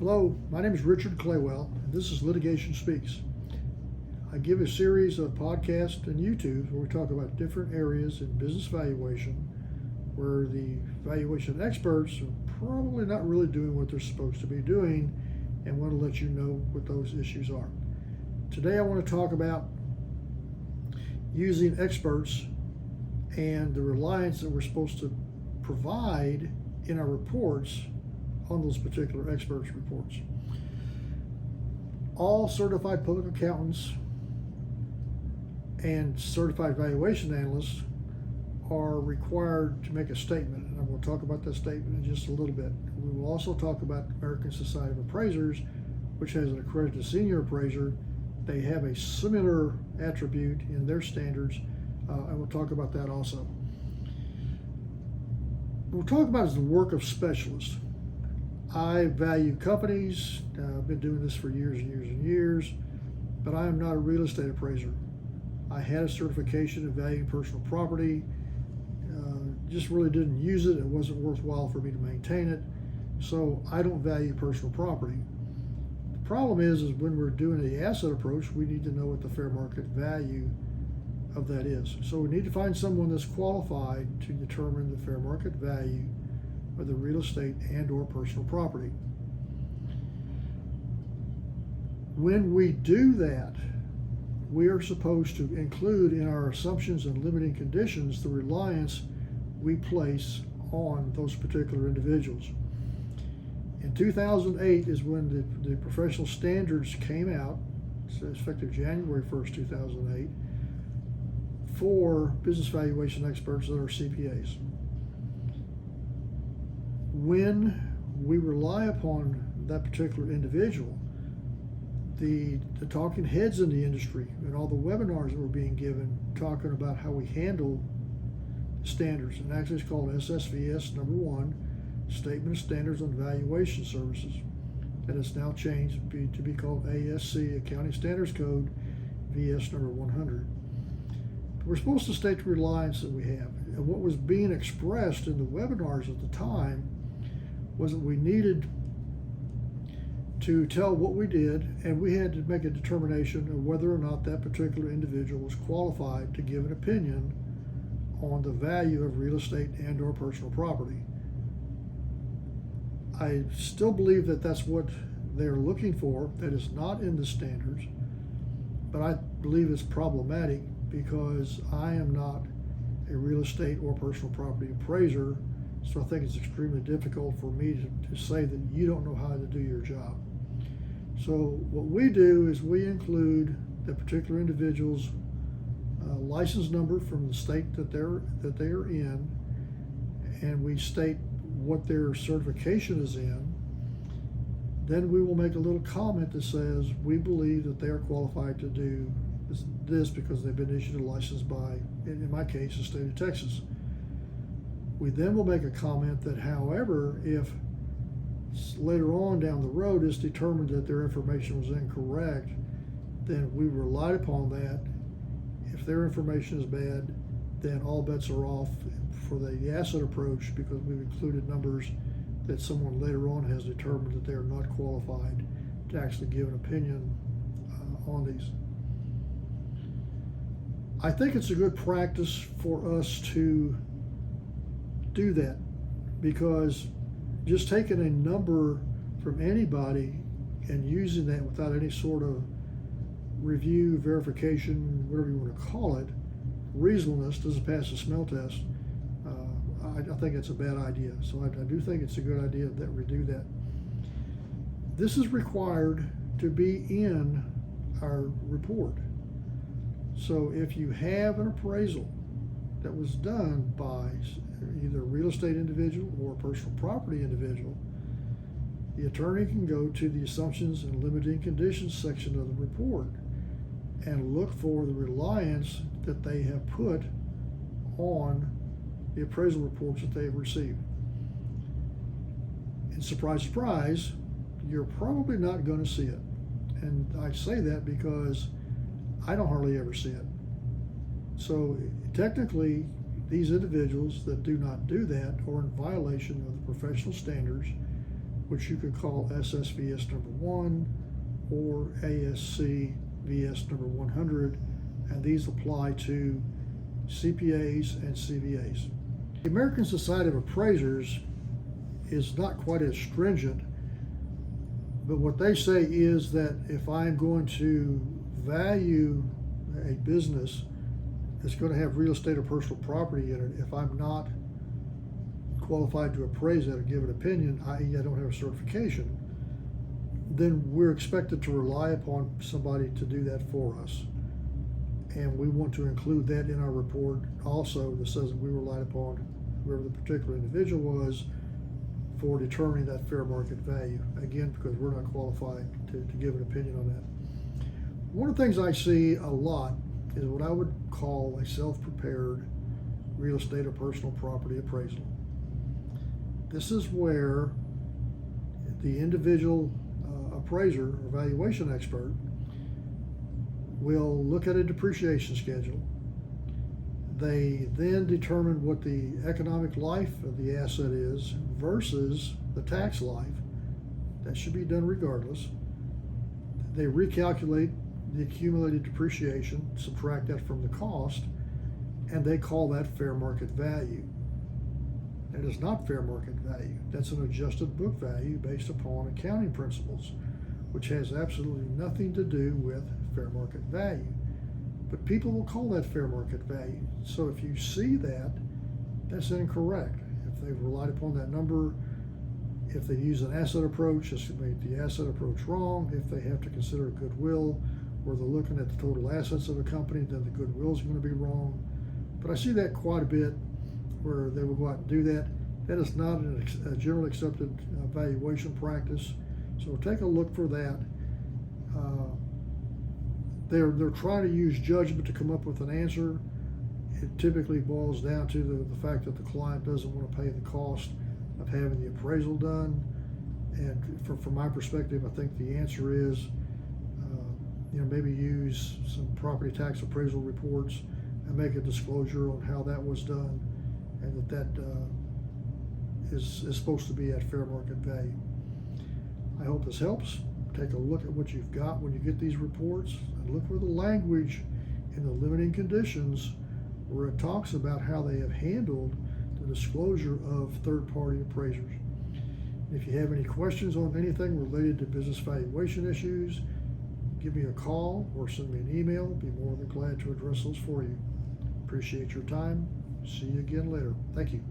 Hello, my name is Richard Claywell, and this is Litigation Speaks. I give a series of podcasts and YouTube where we talk about different areas in business valuation where the valuation experts are probably not really doing what they're supposed to be doing and want to let you know what those issues are. Today I want to talk about using experts and the reliance that we're supposed to provide in our reports on those particular experts' reports. All certified public accountants and certified valuation analysts are required to make a statement, and I'm going to talk about that statement in just a little bit. We will also talk about the American Society of Appraisers, which has an accredited senior appraiser. They have a similar attribute in their standards, and we'll talk about that also. What we'll talk about is the work of specialists. I value companies. I've been doing this for years and years and years, but I am not a real estate appraiser. I had a certification in valuing personal property, just really didn't use it. It wasn't worthwhile for me to maintain it, so I don't value personal property. The problem is when we're doing the asset approach, we need to know what the fair market value of that is. So we need to find someone that's qualified to determine the fair market value of the real estate and or personal property. When we do that, we are supposed to include in our assumptions and limiting conditions the reliance we place on those particular individuals. In 2008 is when the professional standards came out, so effective January 1st, 2008, for business valuation experts that are CPAs. When we rely upon that particular individual, the talking heads in the industry and all the webinars that were being given talking about how we handle standards, and actually it's called SSVS number 1, Statement of Standards on Valuation Services, that has now changed to be called ASC, Accounting Standards Code, VS number 100. But we're supposed to state the reliance that we have, and what was being expressed in the webinars at the time was that we needed to tell what we did, and we had to make a determination of whether or not that particular individual was qualified to give an opinion on the value of real estate and or personal property. I still believe that that's what they're looking for. That is not in the standards, but I believe it's problematic because I am not a real estate or personal property appraiser. So I think it's extremely difficult for me to say that you don't know how to do your job. So what we do is we include the particular individual's license number from the state that they are in, and we state what their certification is in. Then we will make a little comment that says we believe that they are qualified to do this because they've been issued a license by, in my case, the state of Texas. We then will make a comment that, however, if later on down the road it's determined that their information was incorrect, then we relied upon that. If their information is bad, then all bets are off for the asset approach because we've included numbers that someone later on has determined that they are not qualified to actually give an opinion on these. I think it's a good practice for us to do that, because just taking a number from anybody and using that without any sort of review, verification, whatever you want to call it, reasonableness, doesn't pass the smell test, I think it's a bad idea. So I do think it's a good idea that we do that. This is required to be in our report. So if you have an appraisal that was done by either a real estate individual or a personal property individual, the attorney can go to the assumptions and limiting conditions section of the report and look for the reliance that they have put on the appraisal reports that they've received. And surprise, surprise, you're probably not going to see it. And I say that because I don't hardly ever see it. So technically, these individuals that do not do that are in violation of the professional standards which you could call SSVS number 1 or ASC VS number 100, and these apply to CPAs and CVAs. The American Society of Appraisers is not quite as stringent, but what they say is that if I'm going to value a business that's going to have real estate or personal property in it, if I'm not qualified to appraise that or give an opinion, i.e. I don't have a certification, then we're expected to rely upon somebody to do that for us. And we want to include that in our report also, that says that we relied upon whoever the particular individual was for determining that fair market value. Again, because we're not qualified to give an opinion on that. One of the things I see a lot is what I would call a self-prepared real estate or personal property appraisal. This is where the individual appraiser or valuation expert will look at a depreciation schedule. They then determine what the economic life of the asset is versus the tax life. That should be done regardless. They recalculate the accumulated depreciation, subtract that from the cost, and they call that fair market value. That is not fair market value. That's an adjusted book value based upon accounting principles, which has absolutely nothing to do with fair market value. But people will call that fair market value. So if you see that, that's incorrect. If they've relied upon that number, if they use an asset approach, this could make the asset approach wrong. If they have to consider goodwill, where they're looking at the total assets of a company, then the goodwill is going to be wrong. But I see that quite a bit, where they will go out and do that. That is not a generally accepted valuation practice. So take a look for that. They're trying to use judgment to come up with an answer. It typically boils down to the fact that the client doesn't want to pay the cost of having the appraisal done. And from my perspective, I think the answer is, maybe use some property tax appraisal reports and make a disclosure on how that was done, and that is supposed to be at fair market value. I hope this helps. Take a look at what you've got when you get these reports, and look for the language in the limiting conditions where it talks about how they have handled the disclosure of third-party appraisers. If you have any questions on anything related to business valuation issues, give me a call or send me an email. I'll be more than glad to address those for you. Appreciate your time. See you again later. Thank you.